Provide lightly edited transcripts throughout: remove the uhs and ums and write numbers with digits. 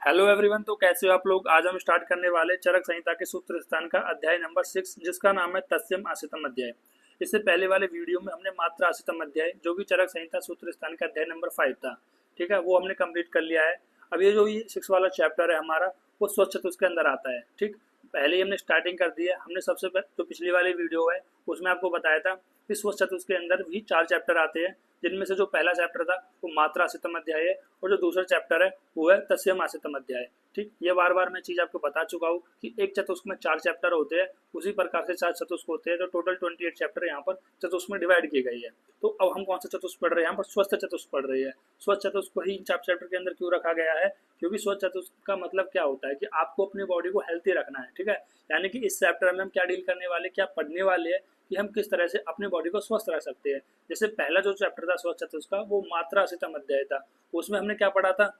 Hello everyone. तो कैसे हो आप लोग। आज हम स्टार्ट करने वाले चरक संहिता के सूत्र स्थान का अध्याय नंबर 6, जिसका नाम है तस्यम आसितम अध्याय। इससे पहले वाले वीडियो में हमने मात्रा आसितम अध्याय, जो कि चरक संहिता सूत्र स्थान का अध्याय नंबर 5 था, ठीक है, वो हमने कंप्लीट कर लिया है। अब ये जो 6 वाला चैप्टर है हमारा, वो स्वच्छ चतुष्क के अंदर आता है। ठीक, पहले ही हमने स्टार्टिंग कर दी है। हमने सबसे जो पिछली वाली वीडियो है उसमें आपको बताया था कि स्वच्छ चतुष्क के अंदर भी 4 चैप्टर आते हैं, जिनमें से जो पहला चैप्टर था वो मात्रा आसितम अध्याय है, और जो दूसरा चैप्टर है वो है तस्यम आसितम अध्याय। ठीक, ये बार बार मैं चीज़ आपको बता चुका हूँ कि एक चतुष्क में 4 चैप्टर होते हैं, उसी प्रकार से 4 चतुष्क होते हैं, जो टोटल 28 चैप्टर यहाँ पर चतुष्क में डिवाइड किए गए हैं। तो अब हम कौन सा चतुष्क पढ़ रहे हैं, यहाँ पर स्वस्थ चतुष्क पढ़ रहे हैं। स्वस्थ चतुष्क को ही चैप्टर के अंदर क्यों रखा गया है, क्योंकि स्वस्थ चतुष्क का मतलब क्या होता है कि आपको अपनी बॉडी को हेल्थी रखना है। ठीक है, यानी कि इस चैप्टर में हम क्या डील करने वाले, क्या पढ़ने वाले हैं कि हम किस तरह से अपनी बॉडी को स्वस्थ रख सकते हैं। जैसे पहला जो चैप्टर था स्वस्थ चतुष्क का, वो मात्रा आसितम अध्याय था। उसमें हमने क्या पढ़ा था,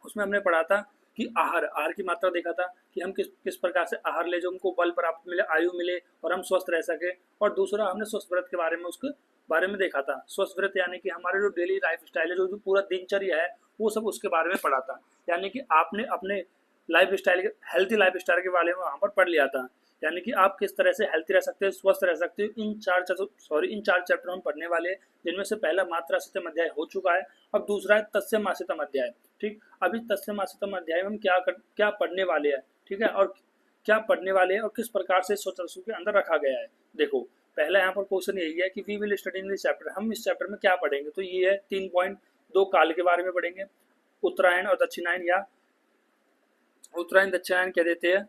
उसमें हमने पढ़ा था कि आहार की मात्रा देखा था कि हम किस किस प्रकार से आहार ले जो हमको बल प्राप्त मिले, आयु मिले और हम स्वस्थ रह सके। और दूसरा हमने स्वस्थ व्रत के बारे में, उसके बारे में देखा था। स्वस्थ व्रत यानी कि हमारे जो डेली लाइफ स्टाइल है, जो पूरा दिनचर्या है, वो सब उसके बारे में पढ़ा था। यानी कि आपने अपने life style, healthy life style के बारे में वहाँ पर पढ़ लिया था। यानी कि आप किस तरह से हेल्थी रह सकते हैं, स्वस्थ रह सकते हो। इन चार चैप्टर हम पढ़ने वाले हैं, जिनमें से पहला मात्रा आसितम अध्याय हो चुका है। अब दूसरा है तस्यम आसितम अध्याय। ठीक, अभी तस्यम आसितम अध्याय में हम क्या पढ़ने वाले हैं, ठीक है, और क्या पढ़ने वाले हैं और किस प्रकार से स्वतंत्र के अंदर रखा गया है। देखो, पहला यहाँ पर क्वेश्चन यही है कि we will study in this chapter, हम इस चैप्टर में क्या पढ़ेंगे। तो ये है 3 पॉइंट। 2 काल के बारे में पढ़ेंगे, उत्तरायण और दक्षिणायन, या उत्तरायण दक्षिणायन कह देते हैं,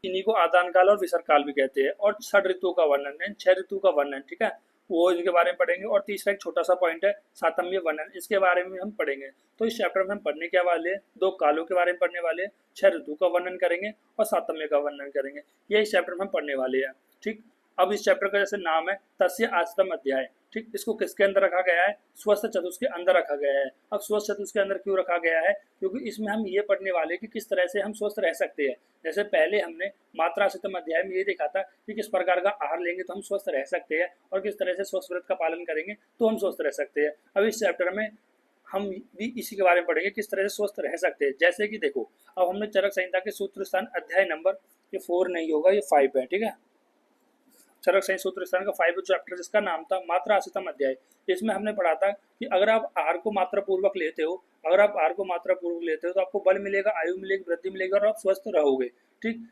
इन्हीं को आदान काल और विसर्ग काल भी कहते हैं। और 6 ऋतुओं का वर्णन, 6 ऋतु का वर्णन, ठीक है, वो इनके बारे में पढ़ेंगे। और तीसरा एक छोटा सा पॉइंट है सातम्य वर्णन, इसके बारे में हम पढ़ेंगे। तो इस चैप्टर में हम पढ़ने के वाले 2 कालों के बारे में पढ़ने वाले, 6 ऋतु का वर्णन करेंगे और सातम्य का वर्णन करेंगे। ये इस चैप्टर में हम पढ़ने वाले हैं। ठीक, अब इस चैप्टर का जैसे नाम है तस्य आसितम अध्याय। ठीक, इसको किसके अंदर रखा गया है, स्वस्थ चतुष्क के अंदर रखा गया है। अब स्वस्थ चतुष्क के अंदर क्यों रखा गया है, क्योंकि इसमें हम ये पढ़ने वाले कि किस तरह से हम स्वस्थ रह सकते हैं। जैसे पहले हमने मात्रा आसितम अध्याय में ये देखा था कि किस प्रकार का आहार लेंगे तो हम स्वस्थ रह सकते हैं, और किस तरह से स्वस्थ व्रत का पालन करेंगे तो हम स्वस्थ रह सकते हैं। अब इस चैप्टर में हम भी इसी के बारे में पढ़ेंगे, किस तरह से स्वस्थ रह सकते हैं। जैसे कि देखो, अब हमने चरक संहिता के सूत्र स्थान अध्याय नंबर, ये 4 नहीं होगा, ये 5 है। ठीक है, चरक संहिता सूत्र स्थान का 5 चैप्टर, जिसका नाम था मात्रा आसितम अध्याय। इसमें हमने पढ़ा था कि अगर आप आहार को मात्रा पूर्वक लेते हो, अगर आप आहार को मात्रा पूर्वक लेते हो तो आपको बल मिलेगा, आयु मिलेगी, वृद्धि मिलेगी और आप स्वस्थ रहोगे। ठीक,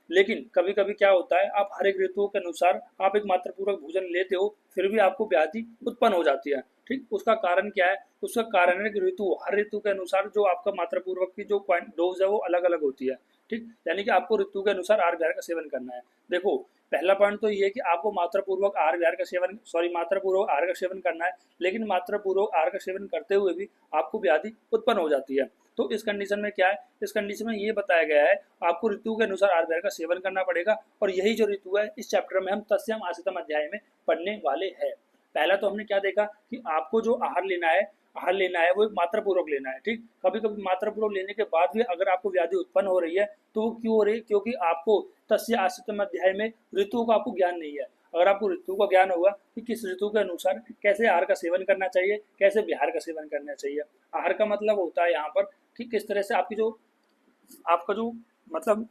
लेकिन कभी कभी क्या होता है, आप हर एक ऋतुओं के अनुसार आप एक मात्रा पूर्वक भोजन लेते हो, फिर भी आपको व्याधि उत्पन्न हो जाती है। ठीक, उसका कारण क्या है, उसका कारण है कि हर ऋतु के अनुसार जो आपका मात्रा पूर्वक की जो डोज है वो अलग अलग होती है। ठीक, यानी कि आपको ऋतु के अनुसार आहार विहार का सेवन करना है। देखो, पहला पॉइंट तो ये है कि आपको मात्रा पूर्वक आहार विहार का सेवन, मात्रा पूर्वक आहार का सेवन करना है, लेकिन मात्रा पूर्वक आहार का सेवन करते हुए भी आपको व्याधि उत्पन्न हो जाती है। तो इस कंडीशन में क्या है, इस कंडीशन में ये बताया गया है आपको ऋतु के अनुसार आहार विहार का सेवन करना पड़ेगा। और यही जो ऋतु है इस चैप्टर में हम तस्यम आसितम अध्याय में पढ़ने वाले हैं। पहला तो हमने क्या देखा कि आपको जो आहार लेना है वो एक मात्रा पूर्वक लेना है। ठीक, कभी कभी मात्रा पूर्वक लेने के बाद भी अगर आपको व्याधि उत्पन्न हो रही है तो वो क्यों हो रही है, क्योंकि आपको तस्य आसितम अध्याय में ऋतुओं का आपको ज्ञान नहीं है। अगर आपको ऋतु का ज्ञान होगा कि किस ऋतु के अनुसार कैसे आहार का सेवन करना चाहिए, कैसे विहार का सेवन करना चाहिए। आहार का मतलब होता है यहाँ पर कि किस तरह से आपका जो मतलब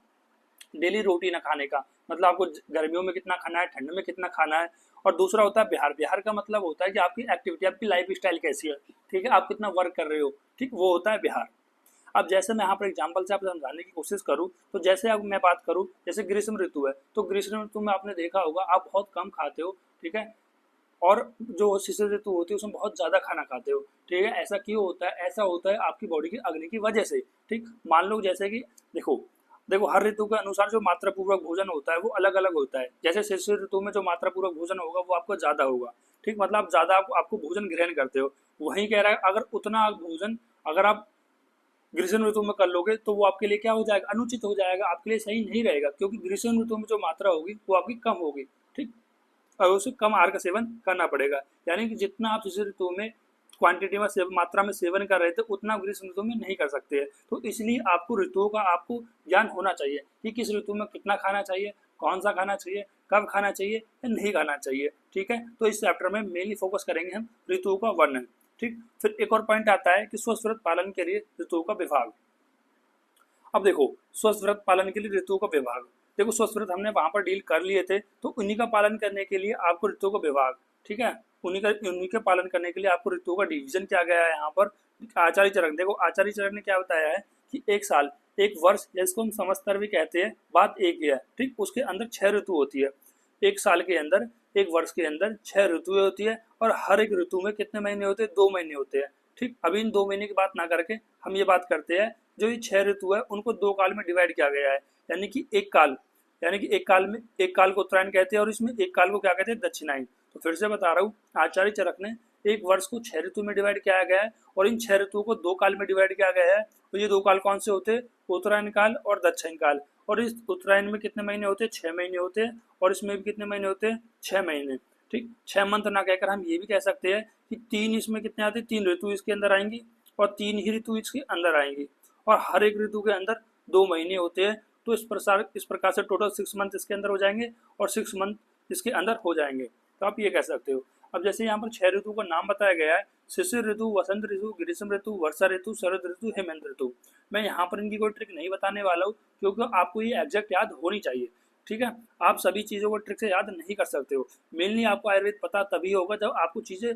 डेली रूटीन है खाने का, मतलब आपको गर्मियों में कितना खाना है, ठंड में कितना खाना है। और दूसरा होता है बिहार। बिहार का मतलब होता है कि आपकी एक्टिविटी, आपकी लाइफ स्टाइल कैसी है, ठीक है, आप कितना वर्क कर रहे हो, ठीक, वो होता है बिहार। अब जैसे मैं यहाँ पर एग्जाम्पल से आपको समझाने की कोशिश करूँ, तो जैसे अब मैं बात करूँ, जैसे ग्रीष्म ऋतु है, तो ग्रीष्म ऋतु में आपने देखा होगा आप बहुत कम खाते हो, ठीक है, और जो शिशिर ऋतु होती है उसमें बहुत ज़्यादा खाना खाते हो। ठीक है, ऐसा क्यों होता है, ऐसा होता है आपकी बॉडी की अग्नि की वजह से। ठीक, मान लो जैसे कि देखो देखो हर ऋतु के अनुसार जो मात्रा पूर्वक भोजन होता है वो अलग अलग होता है। जैसे शिशिर ऋतु में जो मात्रा पूर्वक भोजन होगा वो आपको ज़्यादा होगा। ठीक, मतलब आप ज़्यादा आपको भोजन ग्रहण करते हो। वहीं कह रहा है अगर उतना भोजन अगर आप ग्रीष्म ऋतु में कर लोगे तो वो आपके लिए क्या हो जाएगा, अनुचित हो जाएगा, आपके लिए सही नहीं रहेगा, क्योंकि ग्रीष्म ऋतु में जो मात्रा होगी वो आपकी कम होगी। ठीक, और उसे कम आहार का सेवन करना पड़ेगा। यानी कि जितना आप इस ऋतु में क्वांटिटी में मात्रा में सेवन कर रहे थे उतना ग्रीष्म ऋतु में नहीं कर सकते हैं। तो इसलिए आपको ऋतुओं का आपको ज्ञान होना चाहिए कि किस ऋतु में कितना खाना चाहिए, कौन सा खाना चाहिए, कब खाना चाहिए या नहीं खाना चाहिए। ठीक है, तो इस चैप्टर में मेनली फोकस करेंगे हम ऋतुओं का वर्णन। ठीक, फिर एक और पॉइंट आता है कि स्वस्थ व्रत पालन के लिए ऋतुओं का विभाग। अब देखो स्वस्थ व्रत पालन के लिए ऋतुओं का विभाग, देखो स्वस्थ व्रत हमने वहां पर डील कर लिए थे, तो उन्हीं का पालन करने के लिए आपको ऋतुओं का विभाग, ठीक है, उन्हीं के पालन करने के लिए आपको ऋतुओं का डिवीजन किया गया है यहाँ पर। आचार्य चरक, देखो आचार्य चरक ने क्या बताया है कि एक साल, एक वर्ष, जिसको हम समस्तर भी कहते हैं, बात एक ही है, ठीक। उसके अंदर 6 ऋतु होती है, एक साल के अंदर, एक वर्ष के अंदर 6 ऋतुएं होती है, और हर एक ऋतु में कितने महीने होते हैं, 2 महीने होते हैं, ठीक। अभी इन 2 महीने की बात ना करके हम ये बात करते हैं, जो ये 6 ऋतु है उनको 2 काल में डिवाइड किया गया है, यानी कि एक काल, यानी कि एक काल को उत्तरायण कहते हैं, और इसमें एक काल को क्या कहते हैं, दक्षिणायन। तो फिर से बता रहा हूँ, आचार्य चरक ने एक वर्ष को 6 ऋतु में डिवाइड किया गया है, और इन 6 ऋतुओं को 2 काल में डिवाइड किया गया है। तो ये 2 काल कौन से होते हैं, उत्तरायण काल और दक्षिण काल। और इस उत्तरायण में कितने महीने होते हैं, 6 महीने होते हैं, और इसमें भी कितने महीने होते हैं, 6 महीने, ठीक। 6 मंथ ना कहकर हम ये भी कह सकते हैं कि 3 इसमें कितने आते हैं, 3 ऋतु इसके अंदर आएंगी, और 3 ही ऋतु इसके अंदर आएंगी, और हर एक ऋतु के अंदर 2 महीने होते हैं। तो इस प्रकार से टोटल 6 मंथ इसके अंदर हो जाएंगे, और 6 मंथ इसके अंदर हो जाएंगे। तो आप ये कह सकते हो। अब जैसे यहाँ पर 6 ऋतु का नाम बताया गया है, शिशिर ऋतु, वसंत ऋतु, ग्रीष्म ऋतु, वर्षा ऋतु, शरद ऋतु, हेमंत ऋतु। मैं यहाँ पर इनकी कोई ट्रिक नहीं बताने वाला हूँ, क्योंकि आपको ये एग्जैक्ट याद होनी चाहिए, ठीक है। आप सभी चीज़ों को ट्रिक से याद नहीं कर सकते हो। मेनली आपको आयुर्वेद पता तभी होगा जब आपको चीज़ें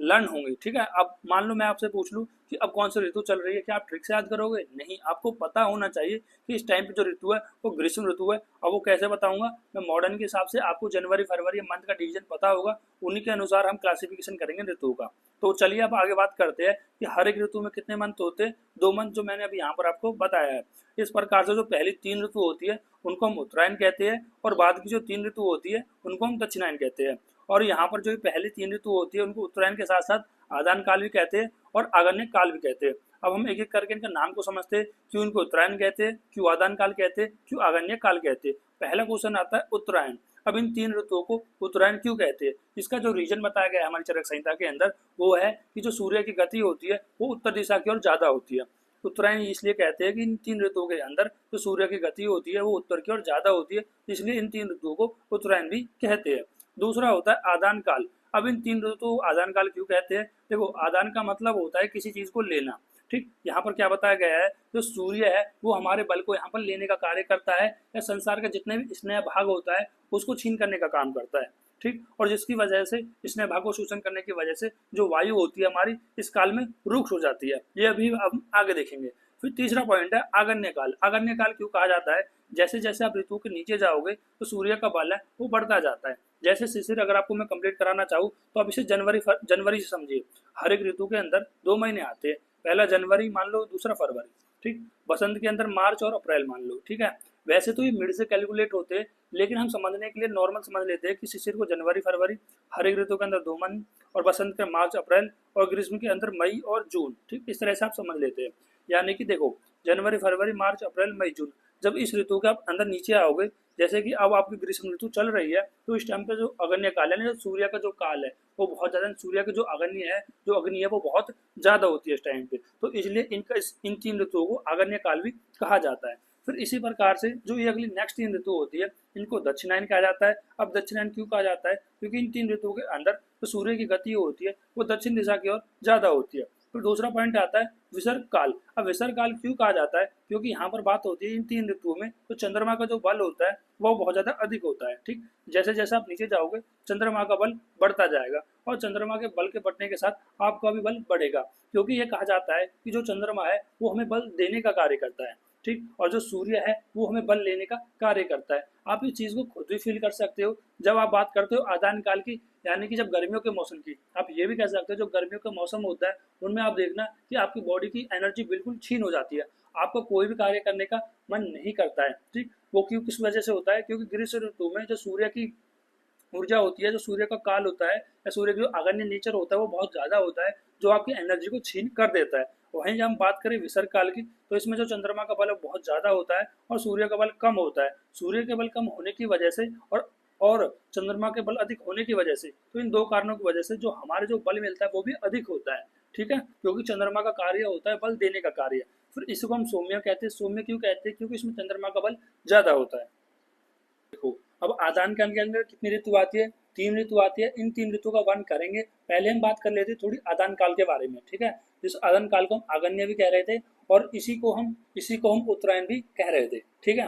लर्न होंगी, ठीक है। अब मान लो मैं आपसे पूछ लूँ कि अब कौन सी ऋतु चल रही है, क्या आप ट्रिक से याद करोगे? नहीं, आपको पता होना चाहिए कि इस टाइम पे जो ऋतु है वो ग्रीष्म ऋतु है। अब वो कैसे बताऊंगा मैं, मॉडर्न के हिसाब से आपको जनवरी फरवरी मंथ का डिवीजन पता होगा, उन्हीं के अनुसार हम क्लासिफिकेशन करेंगे ऋतुओं का। तो चलिए अब आगे बात करते हैं कि हर एक ऋतु में कितने मंथ होते हैं, 2 मंथ, जो मैंने अभी यहाँ पर आपको बताया है। इस प्रकार से जो पहली 3 ऋतु होती है उनको हम उत्तरायण कहते हैं, और बाद की जो 3 ऋतु होती है उनको हम दक्षिणायन कहते हैं। और यहाँ पर जो पहली 3 ऋतु होती है उनको उत्तरायण के साथ साथ आदान काल भी कहते हैं और आगन्य काल भी कहते हैं। अब हम एक एक करके इनका नाम को समझते हैं, क्यों इनको उत्तरायण कहते हैं, क्यों आदान काल कहते हैं, क्यों आगन्य काल कहते हैं। पहला क्वेश्चन आता है उत्तरायण। अब इन 3 ऋतुओं को उत्तरायण क्यों कहते हैं, इसका जो रीजन बताया गया है हमारी चरक संहिता के अंदर, वो है कि जो सूर्य की गति होती है वो उत्तर दिशा की ओर ज्यादा होती है। उत्तरायण इसलिए कहते हैं कि इन 3 ऋतुओं के अंदर जो सूर्य की गति होती है वो उत्तर की ओर ज्यादा होती है, इसलिए इन 3 ऋतुओं को उत्तरायण भी कहते हैं। दूसरा होता है आदान काल। अब इन 3 ऋतु आदान काल क्यों कहते हैं, देखो आदान का मतलब होता है किसी चीज को लेना, ठीक। यहाँ पर क्या बताया गया है, जो सूर्य है वो हमारे बल को यहाँ पर लेने का कार्य करता है, या संसार का जितने भी स्नेह भाग होता है उसको छीन करने का काम करता है, ठीक। और जिसकी वजह से स्नेह भाग को शोषण करने की वजह से जो वायु होती है हमारी इस काल में रुक्ष हो जाती है। ये अभी हम आगे देखेंगे। फिर तीसरा पॉइंट है आगन्य काल। आगन्य काल क्यों कहा जाता है, जैसे जैसे आप ऋतु के नीचे जाओगे तो सूर्य का बल है वो बढ़ता जाता है। जैसे शिशिर अगर आपको मैं कंप्लीट कराना चाहूँ तो आप इसे जनवरी से समझिए। हर एक ऋतु के अंदर 2 महीने आते हैं, पहला जनवरी मान लो, दूसरा फरवरी, ठीक। बसंत के अंदर मार्च और अप्रैल मान लो, ठीक है। वैसे तो ये मिड से कैलकुलेट होते हैं, लेकिन हम समझने के लिए नॉर्मल समझ लेते हैं कि शिशिर को जनवरी फरवरी, हर एक ऋतु के अंदर 2 महीने, और बसंत के मार्च अप्रैल, और ग्रीष्म के अंदर मई और जून, ठीक। इस तरह से आप समझ लेते हैं। यानी कि देखो जनवरी फरवरी मार्च अप्रैल मई जून, जब इस ऋतु के आप अंदर नीचे आओगे, जैसे कि अब आपकी ग्रीष्म ऋतु चल रही है, तो इस टाइम पे जो अगन्य काल है, जो सूर्य का जो काल है वो बहुत ज्यादा, सूर्य का जो अग्नि है वो बहुत ज्यादा होती है इस टाइम पे, तो इसलिए इन 3 ऋतुओं को अगन्य काल भी कहा जाता है। फिर इसी प्रकार से जो ये अगली नेक्स्ट 3 ऋतु होती है इनको दक्षिणायन कहा जाता है। अब दक्षिणायन क्यों कहा जाता है, क्योंकि इन 3 ऋतुओं के अंदर जो सूर्य की गति होती है वो दक्षिण दिशा की ओर ज्यादा होती है। फिर दूसरा पॉइंट आता है विसर्ग काल। अब विसर्ग काल क्यों कहा जाता है, क्योंकि यहाँ पर बात होती है इन 3 ऋतुओं में तो चंद्रमा का जो बल होता है वो बहुत ज्यादा अधिक होता है, ठीक। जैसे जैसे आप नीचे जाओगे चंद्रमा का बल बढ़ता जाएगा, और चंद्रमा के बल के बढ़ने के साथ आपका भी बल बढ़ेगा, क्योंकि ये कहा जाता है कि जो चंद्रमा है वो हमें बल देने का कार्य करता है, ठीक। और जो सूर्य है वो हमें बल लेने का कार्य करता है। आप इस चीज को खुद भी फील कर सकते हो जब आप बात करते हो आदान काल की, यानी कि जब गर्मियों के मौसम की। आप ये भी कह सकते हो जो गर्मियों का मौसम होता है उनमें आप देखना कि आपकी बॉडी की एनर्जी बिल्कुल छीन हो जाती है, आपको कोई भी कार्य करने का मन नहीं करता है, ठीक। वो क्यों, किस वजह से होता है, क्योंकि ग्रीष्म ऋतु में जो सूर्य की ऊर्जा होती है, जो सूर्य का काल होता है या सूर्य का जो आगन्य नेचर होता है वो बहुत ज्यादा होता है, जो आपकी एनर्जी को छीन कर देता है। वहीं जब हम बात करें विसर्ग काल की, तो इसमें जो चंद्रमा का बल बहुत ज्यादा होता है और सूर्य का बल कम होता है। सूर्य के बल कम होने की वजह से और चंद्रमा के बल अधिक होने की वजह से, तो इन 2 कारणों की वजह से जो हमारे जो बल मिलता है वो भी अधिक होता है, ठीक है। क्योंकि चंद्रमा का कार्य होता है बल देने का कार्य। फिर इसको हम सौम्य कहते हैं। सौम्य क्यों कहते हैं, क्योंकि इसमें चंद्रमा का बल ज्यादा होता है। देखो अब आदान काल के अंदर कितनी ऋतु आती है, 3 ऋतु आती है। इन 3 ऋतु का वर्णन करेंगे। पहले हम बात कर लेते हैं थोड़ी आदान काल के बारे में, ठीक है। इस आदान काल को हम आगन्य भी कह रहे थे और इसी को हम उत्तरायण भी कह रहे थे। ठीक है,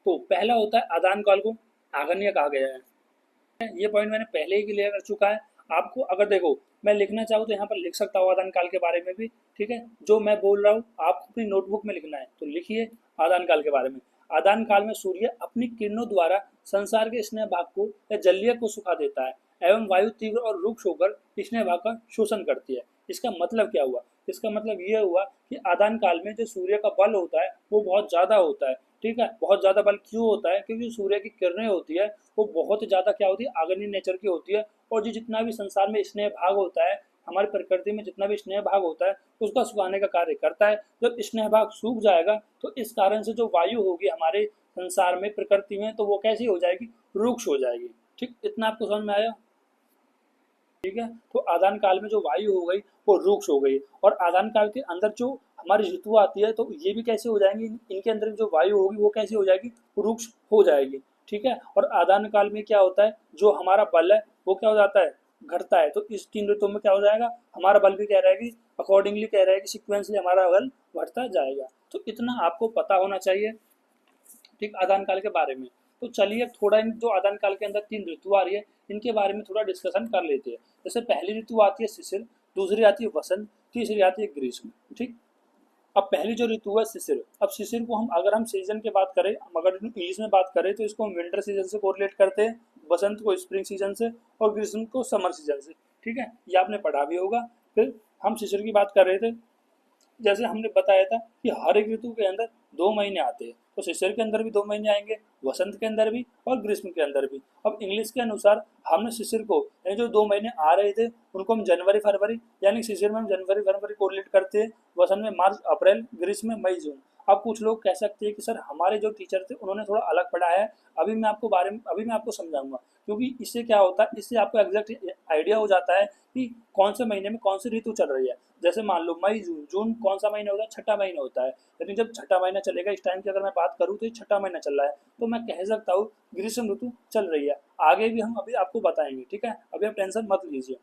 तो पहला होता है आदान काल को आगन्य कहा गया है। ये पॉइंट मैंने पहले ही क्लियर कर चुका है। आपको अगर देखो मैं लिखना चाहूँ तो यहाँ पर लिख सकता हूँ आदान काल के बारे में भी। ठीक है, जो मैं बोल रहा हूँ आपको अपनी नोटबुक में लिखना है, तो लिखिए आदान काल के बारे में। आदान काल में सूर्य अपनी किरणों द्वारा संसार के स्नेह भाग को या जलीय को सुखा देता है एवं वायु तीव्र और रुक्ष होकर स्नेह भाग का शोषण करती है। इसका मतलब क्या हुआ? इसका मतलब ये हुआ कि आदान काल में जो सूर्य का बल होता है वो बहुत ज्यादा होता है। ठीक है, बहुत ज्यादा बल क्यों होता है? क्योंकि सूर्य की किरणें होती है वो बहुत ज्यादा क्या होती है, आग्नेय नेचर की होती है। और जो जितना भी संसार में स्नेह भाग होता है, हमारी प्रकृति में जितना भी स्नेह भाग होता है उसका सुखाने का कार्य करता है। जब स्नेह भाग सूख जाएगा तो इस कारण से जो वायु होगी हमारे संसार में, प्रकृति में, तो वो कैसी हो जाएगी? रुक्ष हो जाएगी। ठीक, इतना आपको समझ में आया? ठीक है, तो आदान काल में जो वायु हो गई वो रुक्ष हो गई, और आदान काल के अंदर जो हमारी ऋतु आती है तो ये भी कैसे हो जाएंगी? इनके अंदर जो वायु होगी वो कैसे हो जाएगी? रुक्ष हो जाएगी। ठीक है, और आदान काल में क्या होता है, जो हमारा बल है वो क्या हो जाता है? घटता है। तो इस 3 ऋतुओं में क्या हो जाएगा? हमारा बल भी कह रहा है कि अकॉर्डिंगली कह रहा है कि सिक्वेंसली हमारा बल बढ़ता जाएगा। तो इतना आपको पता होना चाहिए ठीक आदान काल के बारे में। तो चलिए थोड़ा इन जो आदान काल के अंदर 3 ऋतु आ रही है इनके बारे में थोड़ा डिस्कशन कर लेते हैं। जैसे पहली ऋतु आती है शिशिर, दूसरी आती है वसंत, तीसरी आती है ग्रीष्म। ठीक, अब पहली जो ऋतु है शिशिर, अब शिशिर को हम अगर हम सीजन की बात करें, हम अगर इंग्लिश में बात करें तो इसको हम विंटर सीजन से कोरिलेट करते हैं, वसंत को स्प्रिंग सीजन से और ग्रीष्म को समर सीजन से। ठीक है, ये आपने पढ़ा भी होगा। फिर हम शिशिर की बात कर रहे थे, जैसे हमने बताया था कि हर एक ऋतु के अंदर 2 महीने आते हैं, तो शिशिर के अंदर भी 2 महीने आएंगे, वसंत के अंदर भी और ग्रीष्म के अंदर भी। अब इंग्लिश के अनुसार हमने शिशिर को यानी जो 2 महीने आ रहे थे उनको हम जनवरी फरवरी, यानी शिशिर में हम जनवरी फरवरी कोरिलेट करते हैं, वसंत में मार्च अप्रैल, ग्रीष्म में मई जून। अब कुछ लोग कह सकते हैं कि सर हमारे जो टीचर थे उन्होंने थोड़ा अलग पढ़ाया है। अभी मैं आपको समझाऊंगा, क्योंकि इससे क्या होता है, इससे आपको एग्जैक्ट आइडिया हो जाता है कि कौन से महीने में कौन सी ऋतु चल रही है। जैसे मान लो मई जून, जून कौन सा महीना होता है? छठा महीना होता है। लेकिन जब छठा महीना चलेगा, इस टाइम की अगर मैं बात करूँ तो ये छठा महीना चल रहा है, तो मैं कह सकता हूँ ग्रीष्म ऋतु चल रही है। आगे भी हम अभी आपको बताएंगे। ठीक है, अभी आप टेंशन मत लीजिए।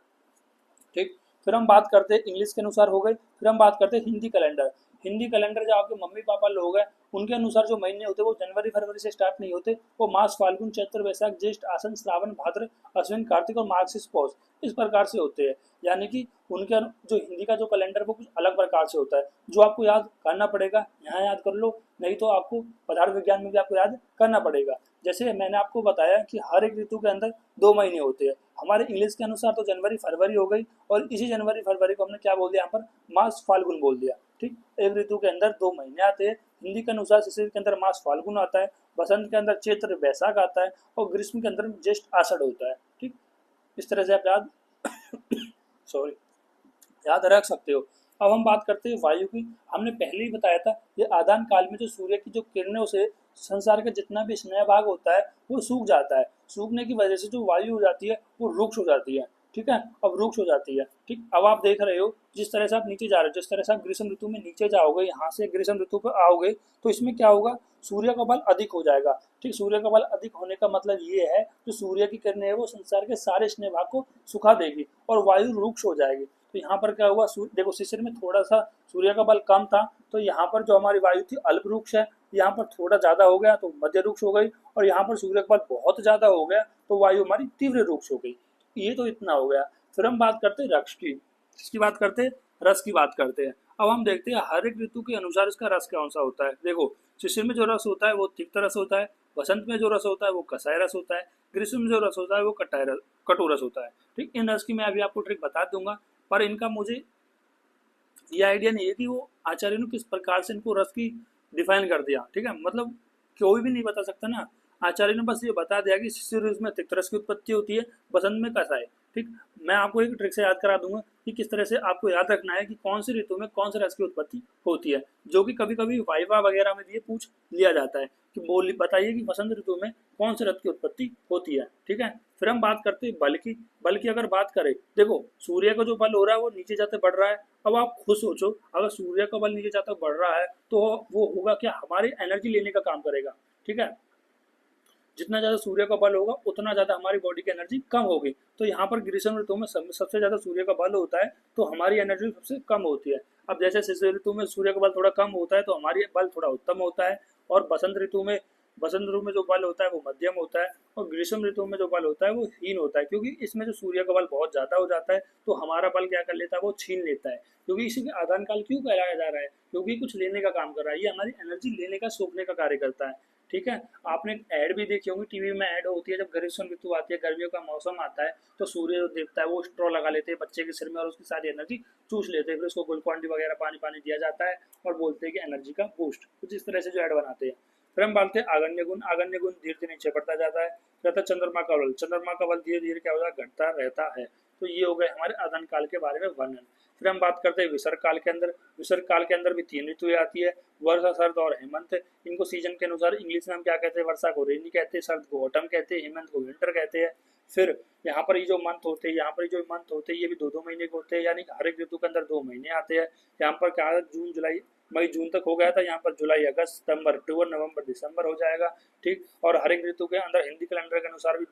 ठीक, फिर हम बात करते हैं इंग्लिश के अनुसार हो गए, फिर हम बात करते हैं हिंदी कैलेंडर। हिंदी कैलेंडर जो आपके मम्मी पापा लोग हैं उनके अनुसार जो महीने होते हैं वो जनवरी फरवरी से स्टार्ट नहीं होते, वो मार्च फाल्गुन चैत्र वैशाख ज्येष्ठ आश्विन श्रावण भाद्र अश्विन कार्तिक और मार्गशीर्ष पौष इस प्रकार से होते हैं। यानी कि उनके जो हिंदी का जो कैलेंडर वो कुछ अलग प्रकार से होता है, जो आपको याद करना पड़ेगा। यहाँ याद कर लो, नहीं तो आपको पदार्थ विज्ञान में भी आपको याद करना पड़ेगा। जैसे मैंने आपको बताया कि हर एक ऋतु के अंदर 2 महीने होते हैं। हमारे इंग्लिश के अनुसार तो जनवरी फरवरी हो गई, और इसी जनवरी फरवरी को हमने क्या बोल दिया? यहाँ पर मार्च फाल्गुन बोल दिया। ठीक, एक ऋतु के अंदर 2 महीने आते हैं। हिंदी के अनुसार शिशिर के अंदर मार्च फाल्गुन आता है, वसंत के अंदर चैत्र वैशाख आता है, और ग्रीष्म के अंदर ज्येष्ठ आषाढ़ होता है। ठीक, इस तरह से आप याद सॉरी याद रख सकते हो। अब हम बात करते हैं वायु की। हमने पहले ही बताया था ये आदान काल में जो सूर्य की जो किरणों से संसार का जितना भी स्नेह भाग होता है वो सूख जाता है। सूखने की वजह से जो वायु हो जाती है वो रुक्ष हो जाती है। ठीक है, अब रुक्ष हो जाती है। ठीक, अब आप देख रहे हो जिस तरह से आप नीचे जा रहे हो, जिस तरह से आप ग्रीष्म ऋतु में नीचे जाओगे, यहाँ से ग्रीष्म ऋतु पर आओगे, तो इसमें क्या होगा? सूर्य का बल अधिक हो जाएगा। ठीक, सूर्य का बल अधिक होने का मतलब ये है जो सूर्य की किरणें है वो संसार के सारे स्नेह भाग को सुखा देगी और वायु रुक्ष हो जाएगी। तो यहाँ पर क्या हुआ? देखो शिशिर में थोड़ा सा सूर्य का बल कम था, तो यहाँ पर जो हमारी वायु थी अल्प रुक्ष है, यहाँ पर थोड़ा ज्यादा हो गया तो मध्य रुक्ष हो गई, और यहाँ पर सूर्य का बल बहुत ज्यादा हो गया तो वायु हमारी तीव्र रुक्ष हो गई। ये तो इतना हो गया। फिर हम बात करते हैं रस की। किसकी बात करते हैं? रस की बात करते हैं। अब हम देखते हैं हर एक ऋतु के अनुसार इसका रस कौन सा होता है। देखो शिशिर में जो रस होता है वो तिक्त रस होता है, वसंत में जो रस होता है वो कसाय रस होता है, ग्रीष्म में जो रस होता है वो कटु रस होता है। ठीक, इन रस की मैं अभी आपको ट्रिक बता दूंगा, पर इनका मुझे ये आइडिया नहीं है कि वो आचार्य ने किस प्रकार से इनको रस की डिफाइन कर दिया। ठीक है, मतलब कोई भी नहीं बता सकता ना। आचार्य ने बस ये बता दिया कि शिशिर ऋतु में तिक्त रस की उत्पत्ति होती है, वसंत में कसाय। ठीक, मैं आपको एक ट्रिक से याद करा दूंगा कि किस तरह से आपको याद रखना है कि कौन सी ऋतु में कौन से रस की उत्पत्ति होती है, जो कि कभी कभी वाइवा वगैरह में भी ये पूछ लिया जाता है कि बोल बताइए कि वसंत ऋतु में कौन से रस की उत्पत्ति होती है। ठीक है, फिर हम बात करते हैं बल की। बल की अगर बात करें, देखो सूर्य का जो बल हो रहा है वो नीचे जाते बढ़ रहा है। अब आप खुद सोचो, अगर सूर्य का बल नीचे जाता बढ़ रहा है तो वो होगा क्या? हमारी एनर्जी लेने का काम करेगा। ठीक है, जितना ज़्यादा सूर्य का बल होगा उतना ज़्यादा हमारी बॉडी की एनर्जी कम होगी। तो यहाँ पर ग्रीष्म ऋतु में सबसे ज़्यादा सूर्य का बल होता है, तो हमारी एनर्जी सबसे कम होती है। अब जैसे शिशिर ऋतु में सूर्य का बल थोड़ा कम होता है, तो हमारी बल थोड़ा उत्तम होता है। और बसंत ऋतु में जो बल होता है वो मध्यम होता है, और ग्रीष्म ऋतु में जो बल होता है वो हीन होता है, क्योंकि इसमें जो सूर्य का बल बहुत ज़्यादा हो जाता है तो हमारा बल क्या कर लेता है, वो छीन लेता है। क्योंकि इसी के आदान काल क्यों कहलाया जा रहा है, क्योंकि कुछ लेने का काम कर रहा है, ये हमारी एनर्जी लेने का, सोखने का कार्य करता है। ठीक है, आपने ऐड भी देखी होंगी, टीवी में ऐड होती है, जब ग्रीष्म ऋतु आती है, गर्मियों का मौसम आता है, तो सूर्य जो देवता है वो स्ट्रॉ लगा लेते हैं बच्चे के सिर में और उसकी सारी एनर्जी चूस लेते हैं। फिर उसको ग्लूकॉन डी वगैरह पानी पानी दिया जाता है और बोलते हैं कि एनर्जी का बूस्ट, कुछ इस तरह से जो ऐड बनाते हैं। फिर हम बात हैं आगन्य गुण। आगन्य गुण धीरे धीरे नीचे बढ़ता जाता है। फिर आता है चंद्रमा का बल। चंद्रमा का बल धीरे धीरे क्या होता है, घटता रहता है। तो ये हो गए हमारे आदान काल के बारे में वर्णन। फिर हम बात करते हैं विसर्ग काल के अंदर। विसर्ग काल के अंदर भी 3 ऋतुएं आती है, वर्षा, शरद और हेमंत। इनको सीजन के अनुसार इंग्लिश में हम क्या कहते हैं, वर्षा को रेनी कहते हैं, शरद को ऑटम कहते हैं, हेमंत को विंटर कहते हैं। फिर यहाँ पर ये जो मंथ होते हैं, ये भी 2-2 महीने के होते हैं, यानी हर एक ऋतु के अंदर 2 महीने आते हैं। यहाँ पर क्या है, जून जुलाई मई जून तक हो गया था, यहाँ पर जुलाई अगस्त सितंबर अक्टूबर नवंबर दिसंबर हो जाएगा। ठीक, और हर एक ऋतु के अंदर हिंदी कैलेंडर के अनुसार भी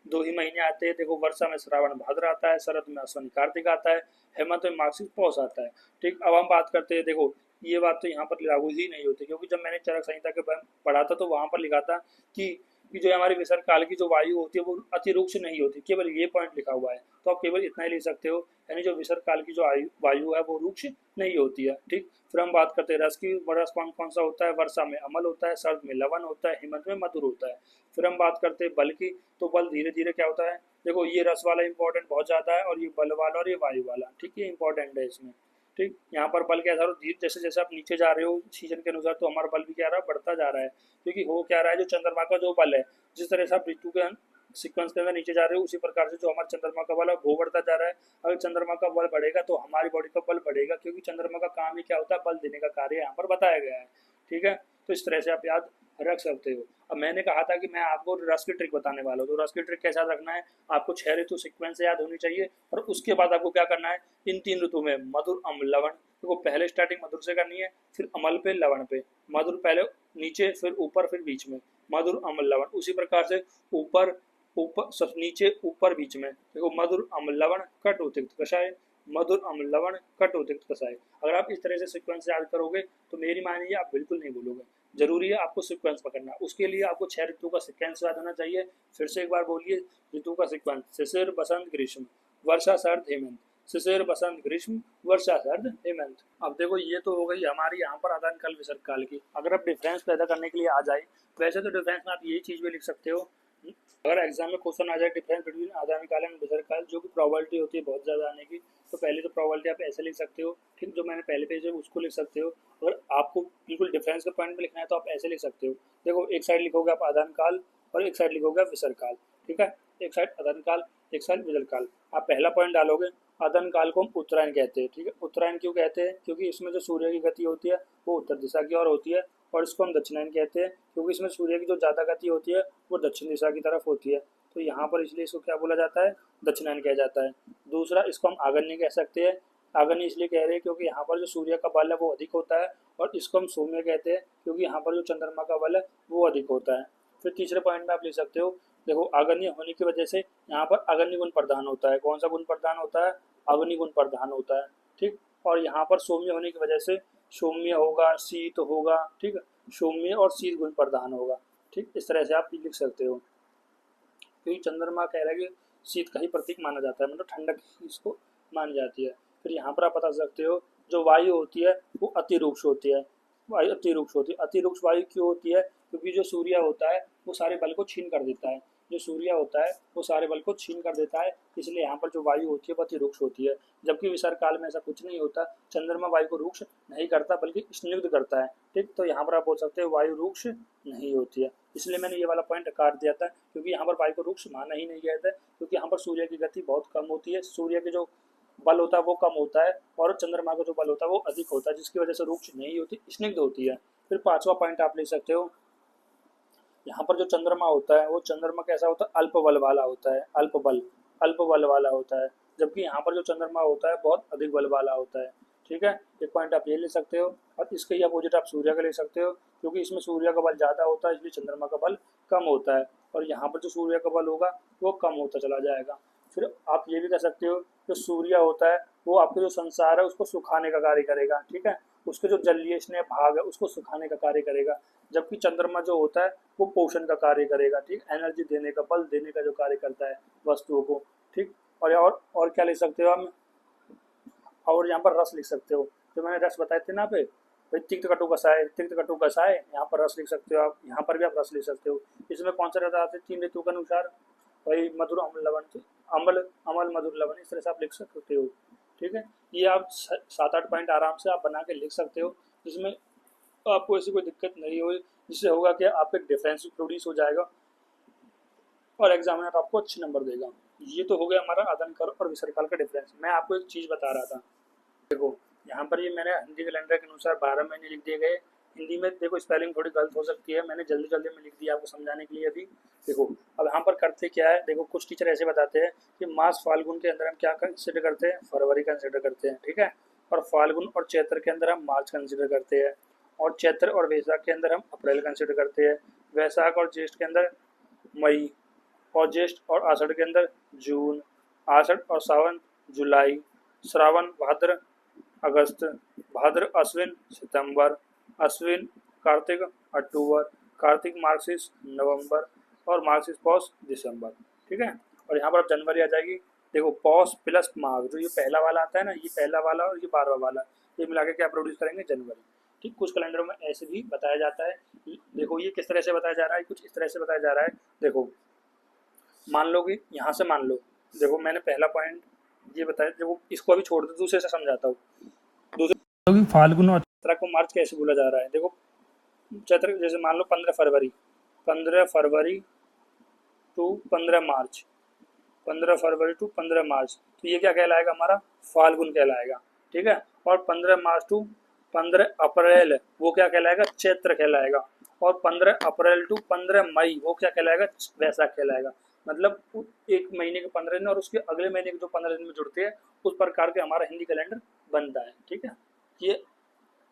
दो ही महीने आते हैं। देखो, वर्षा में श्रावण भाद्र आता है, शरद में अश्विन कार्तिक आता है, हेमंत में मार्गशीर पौष आता है। ठीक, अब हम बात करते हैं, देखो ये बात तो यहाँ पर लागू ही नहीं होती, क्योंकि जब मैंने चरक संहिता के बारे में पढ़ा था तो वहाँ पर लिखा था कि जो हमारी विसर्ग काल की जो वायु होती है वो अति रुक्ष नहीं होती, केवल ये पॉइंट लिखा हुआ है, तो आप केवल इतना ही लिख सकते हो, यानी जो विसर्ग काल की जो वायु है वो रुक्ष नहीं होती है। ठीक, फिर हम बात करते हैं रस की। रस कौन कौन सा होता है, वर्षा में अमल होता है, शरद में लवण होता है, हेमंत में मधुर होता है। फिर हम बात करते हैं बल की, तो बल धीरे धीरे क्या होता है, देखो ये रस वाला इंपॉर्टेंट बहुत ज्यादा है, और ये बल वाला और ये वायु वाला, ठीक, ये इंपॉर्टेंट है इसमें। ठीक, यहाँ पर बल क्या धीरे, जैसे जैसे आप नीचे जा रहे हो सीजन के अनुसार, तो हमारा बल भी क्या रहा है, बढ़ता जा रहा है। क्योंकि हो क्या रहा है, जो चंद्रमा का जो बल है, जिस तरह से आप ऋतु के सीक्वेंस के अंदर नीचे जा रहे हो, उसी प्रकार से जो हमारा चंद्रमा का बल है वो बढ़ता जा रहा है। अगर चंद्रमा का बल बढ़ेगा तो हमारी बॉडी का बल बढ़ेगा, क्योंकि चंद्रमा का काम ही क्या होता है, बल देने का कार्य यहाँ पर बताया गया है। ठीक है, तो इस तरह से आप याद रख सकते हो। अब मैंने कहा था कि मैं आपको रस की ट्रिक बताने वाला हूँ, तो रस की ट्रिक कैसे याद रखना है, आपको 6 ऋतु सीक्वेंस से याद होनी चाहिए, और उसके बाद आपको क्या करना है, इन 3 ऋतु में मधुर अम्ल लवण, देखो पहले स्टार्टिंग मधुर से करनी है, फिर अमल पे लवण पे, मधुर पहले नीचे, फिर ऊपर, फिर बीच में, मधुर अम्ल लवण। उसी प्रकार से ऊपर ऊपर सब नीचे ऊपर बीच में, देखो मधुर अम्ल लवण कट उतिक्त कषाय, मधुर अम्ल लवण कट उतिक्त कषाय। अगर आप इस तरह से सीक्वेंस याद करोगे तो मेरी मानिए आप बिल्कुल नहीं भूलोगे। जरूरी है आपको सीक्वेंस पकड़ना, उसके लिए आपको 6 ऋतु का सीक्वेंस याद होना चाहिए। फिर से एक बार बोलिए ऋतु का सीक्वेंस, शिशिर बसंत ग्रीष्म वर्षा शरद हेमंत, शिशिर बसंत ग्रीष्म वर्षा शरद हेमंत। अब देखो ये तो हो गई हमारी यहाँ पर आदान काल विसर्ग काल की। अगर आप डिफरेंस पैदा करने के लिए आ जाए, वैसे तो डिफरेंस में आप यही चीज़ भी लिख सकते हो, अगर एग्जाम में क्वेश्चन आ जाए डिफरेंस बिटवीन आगामी काल एंड विसर्ग काल, जो भी प्रोबेबिलिटी होती है बहुत ज़्यादा आने की, तो पहले तो प्रोबेबिलिटी आप ऐसे लिख सकते हो। ठीक, जो मैंने पहले पेज है उसको लिख सकते हो। अगर आपको बिल्कुल डिफरेंस के पॉइंट में लिखना है तो आप ऐसे लिख सकते हो, देखो एक साइड लिखोगे आप आदान काल और एक साइड लिखोगे आप विसर्ग काल। ठीक है, एक साइड आदान काल, एक साइड विसर्ग काल। आप पहला पॉइंट डालोगे, आदान काल को हम उत्तरायण कहते हैं। ठीक है, उत्तरायण क्यों कहते हैं, क्योंकि इसमें जो सूर्य की गति होती है वो उत्तर दिशा की ओर होती है, और इसको हम दक्षिणायन कहते हैं क्योंकि इसमें सूर्य की जो ज़्यादा गति होती है वो दक्षिण दिशा की तरफ होती है। तो यहाँ पर इसलिए इसको क्या बोला जाता है, दक्षिणायन कहा जाता है। दूसरा, इसको हम आगन्य कह सकते हैं। आगन्य इसलिए कह रहे हैं क्योंकि यहाँ पर जो सूर्य का बल है वो अधिक होता है, और इसको हम सौम्य कहते हैं क्योंकि यहाँ पर जो चंद्रमा का बल है वो अधिक होता है। फिर तीसरे पॉइंट में आप लिख सकते हो, देखो आगन्य होने की वजह से यहाँ पर अग्नि गुण प्रधान होता है। कौन सा गुण प्रधान होता है, अग्नि गुण प्रधान होता है। ठीक, और यहाँ पर सौम्य होने की वजह से सौम्य होगा, शीत होगा। ठीक, सौम्य और शीत गुण प्रधान होगा। ठीक, इस तरह से आप लिख सकते हो, क्योंकि चंद्रमा कह रहा है कि शीत का ही प्रतीक माना जाता है, मतलब ठंडक इसको मानी जाती है। फिर यहाँ पर आप बता सकते हो, जो वायु होती है वो अतिरूक्ष होती है। वायु अतिरूक्ष होती है। अतिरूक्ष वायु क्यों होती है, क्योंकि जो सूर्य होता है वो सारे बल को छीन कर देता है। जो सूर्य होता है वो सारे बल को छीन कर देता है, इसलिए यहाँ पर जो वायु होती है वो अतिरूक्ष होती है। जबकि विसर्ग काल में ऐसा कुछ नहीं होता, चंद्रमा वायु को रूक्ष नहीं करता बल्कि स्निग्ध करता है। ठीक, तो यहाँ पर आप बोल सकते हो वायु रूक्ष नहीं होती है। इसलिए मैंने ये वाला पॉइंट काट दिया था, क्योंकि यहाँ पर वायु को रूक्ष माना ही नहीं गया था, क्योंकि यहाँ पर सूर्य की गति बहुत कम होती है, सूर्य के जो बल होता है वो कम होता है, और चंद्रमा का जो बल होता है वो अधिक होता है, जिसकी वजह से रूक्ष नहीं होती, स्निग्ध होती है। फिर 5वां पॉइंट आप ले सकते हो, यहाँ पर जो चंद्रमा होता है वो चंद्रमा कैसा होता है, अल्प बल वाला होता है, अल्प बल वाला होता है। जबकि यहाँ पर जो चंद्रमा होता है बहुत अधिक बल वाला होता है। ठीक है, एक पॉइंट आप ये ले सकते हो। और इसके ही अपोजिट आप सूर्य का ले सकते हो, क्योंकि इसमें सूर्य का बल ज़्यादा होता है इसलिए चंद्रमा का बल कम होता है, और यहाँ पर जो सूर्य का बल होगा वो कम होता चला जाएगा। फिर आप ये भी कह सकते हो जो सूर्य होता है वो आपके जो संसार है उसको सुखाने का कार्य करेगा, ठीक है, उसके जो जलीय स्नेह भाग है उसको सुखाने का कार्य करेगा। जबकि चंद्रमा जो होता है वो पोषण का कार्य करेगा, ठीक, एनर्जी देने का, बल देने का जो कार्य करता है वस्तुओं को, ठीक। और क्या लिख सकते हो हम, और यहाँ पर रस लिख सकते हो, जो मैंने रस बताए थे ना पे, तिक्त कटु कसाय, तिक्त कटु कसाय, यहाँ पर रस लिख सकते हो आप, यहाँ पर भी आप रस लिख सकते हो। इसमें कौन सा रहता है, 3 ऋतु के अनुसार, वही मधुर अम्ल लवण, अम्ल अमल मधुर लवण, इस तरह से आप लिख सकते हो, ठीक है। ये आप 7-8 पॉइंट आराम से आप बना के लिख सकते हो, जिसमें आपको ऐसी कोई दिक्कत नहीं होगी, जिससे होगा कि आप एक डिफरेंस प्रोड्यूस हो जाएगा और एग्जामिनर आपको अच्छे नंबर देगा। ये तो हो गया हमारा आदान काल और विसर्ग काल का डिफरेंस। मैं आपको एक चीज़ बता रहा था, देखो यहाँ पर ये मैंने हिंदी कैलेंडर के अनुसार 12 महीने लिख दिए गए। हिंदी में देखो स्पेलिंग थोड़ी गलत हो सकती है, मैंने जल्दी जल्दी में लिख दिया आपको समझाने के लिए अभी। देखो अब यहाँ पर करते क्या है, देखो कुछ टीचर ऐसे बताते हैं कि मास फाल्गुन के अंदर हम क्या कंसिडर करते हैं, फरवरी कंसिडर करते हैं, ठीक है, और फाल्गुन और चैत्र के अंदर हम मार्च कंसिडर करते हैं, और चैत्र और वैशाख के अंदर हम अप्रैल कंसिडर करते हैं, वैशाख और ज्येष्ठ के अंदर मई, और ज्येष्ठ और आषाढ़ के अंदर जून, आषाढ़ और सावन जुलाई, श्रावण भाद्र अगस्त, भाद्र अश्विन सितंबर, अश्विन कार्तिक अक्टूबर, कार्तिक मार्गशीर्ष नवंबर, और मार्गशीर्ष पौष दिसंबर, ठीक है। और यहाँ पर अब जनवरी आ जाएगी। देखो पौष प्लस माघ, जो ये पहला वाला आता है ना, ये पहला वाला और ये 12वां वाला, ये मिला के क्या प्रोड्यूस करेंगे, जनवरी, ठीक। कुछ कैलेंडरों में ऐसे भी बताया जाता है। देखो ये किस तरह से बताया जा रहा है, कुछ इस तरह से बताया जा रहा है। देखो मान लो कि यहाँ से मान लो, देखो मैंने पहला पॉइंट ये बताया, देखो इसको अभी छोड़ दो, दूसरे से समझाता हूँ। दूसरे फाल्गुन और चैत्र को मार्च कैसे बोला जा रहा है, देखो चैत्र जैसे मान लो 15 फरवरी टू 15 मार्च, 15 फरवरी टू 15 मार्च, तो ये क्या कहलाएगा, हमारा फाल्गुन कहलाएगा, ठीक है। और 15 मार्च टू 15 अप्रैल वो क्या कहलाएगा, चैत्र कहलाएगा, और 15 अप्रैल टू 15 मई वो क्या कहलाएगा, वैशाख कहलाएगा। मतलब एक महीने के 15 दिन और उसके अगले महीने के जो 15 दिन में जुड़ते हैं, उस प्रकार के हमारा हिंदी कैलेंडर बनता है, ठीक है। ये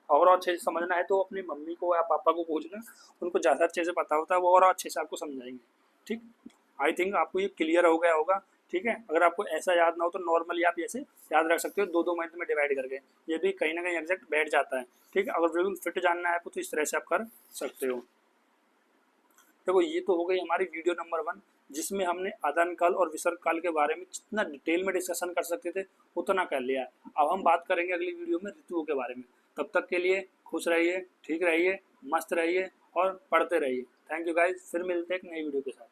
और अच्छे से समझना है तो अपनी मम्मी को या पापा को पूछना, उनको ज़्यादा अच्छे से पता होता है, वो और अच्छे से आपको समझाएंगे, ठीक। आई थिंक आपको ये क्लियर हो गया होगा, ठीक है। अगर आपको ऐसा याद ना हो तो नॉर्मली आप ऐसे याद रख सकते हो, 2-2 मंथ में डिवाइड करके, ये भी कहीं ना कहीं एग्जैक्ट बैठ जाता है, ठीक है। अगर बिल्कुल फिट जानना है आपको तो इस तरह से आप कर सकते हो। देखो ये तो हो गई हमारी वीडियो नंबर 1, जिसमें हमने आदान काल और विसर्ग काल के बारे में जितना डिटेल में डिस्कशन कर सकते थे उतना कर लिया। अब हम बात करेंगे अगली वीडियो में ऋतुओं के बारे में। तब तक के लिए खुश रहिए, ठीक रहिए, मस्त रहिए और पढ़ते रहिए। थैंक यू गाइज, फिर मिलते हैं एक नई वीडियो के साथ।